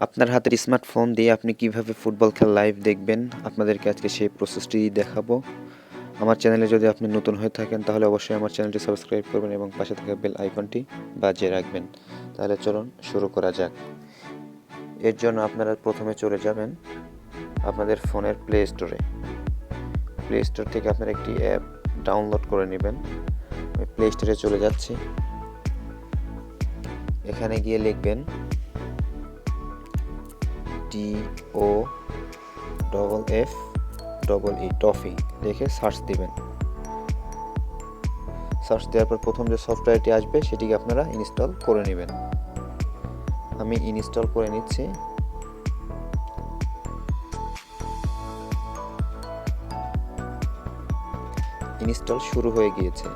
আপনার হাতের স্মার্টফোন দিয়ে আপনি কিভাবে ফুটবল খেলা লাইভ দেখবেন আপনাদেরকে আজকে সেই প্রসেসটি দেখাবো। আমার চ্যানেলে যদি আপনি নতুন হয়ে থাকেন তাহলে অবশ্যই আমার চ্যানেলটি সাবস্ক্রাইব করবেন এবং পাশে থাকা বেল আইকনটি বাজিয়ে রাখবেন। তাহলে চলুন শুরু করা যাক। এর জন্য আপনারা প্রথমে চলে যাবেন আপনাদের ফোনের প্লে স্টোর থেকে আপনারা একটি অ্যাপ ডাউনলোড করে নেবেন। আমি প্লে স্টোরে চলে যাচ্ছি। এখানে গিয়ে লিখবেন TOFFE টফি লিখে সার্চ দিবেন। সার্চ দেওয়ার পর প্রথম যে সফটওয়্যারটি আসবে সেটিকে আপনারা ইনস্টল করে নেবেন। আমি ইনস্টল করে নিচ্ছি। ইনস্টল শুরু হয়ে গিয়েছে।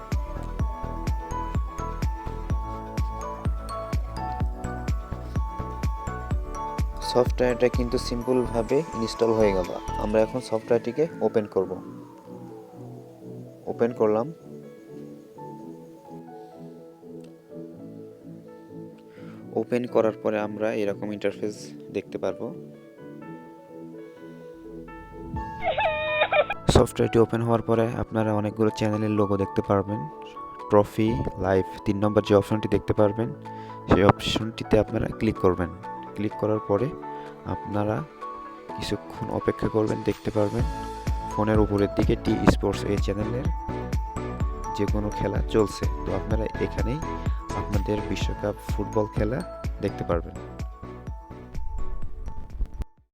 সফটওয়্যারটা কিন্তু সিম্পলভাবে ইনস্টল হয়ে গেল। আমরা এখন সফটওয়্যারটিকে ওপেন করব। ওপেন করলাম। ওপেন করার পরে আমরা এরকম ইন্টারফেস দেখতে পারবো। সফটওয়্যারটি ওপেন হওয়ার পরে আপনারা অনেকগুলো চ্যানেলের লোগো দেখতে পারবেন। ট্রফি লাইভ 3 নম্বর যে অপশনটি দেখতে পারবেন সেই অপশনটিতে আপনারা ক্লিক করবেন। ক্লিক করার পরে আপনারা কিছুক্ষণ অপেক্ষা করবেন, দেখতে পারবেন ফোনের উপরের দিকে টি স্পোর্টস এই চ্যানেলের যে কোনো খেলা চলছে। তো আপনারা এখানেই আপনাদের বিশ্বকাপ ফুটবল খেলা দেখতে পারবেন।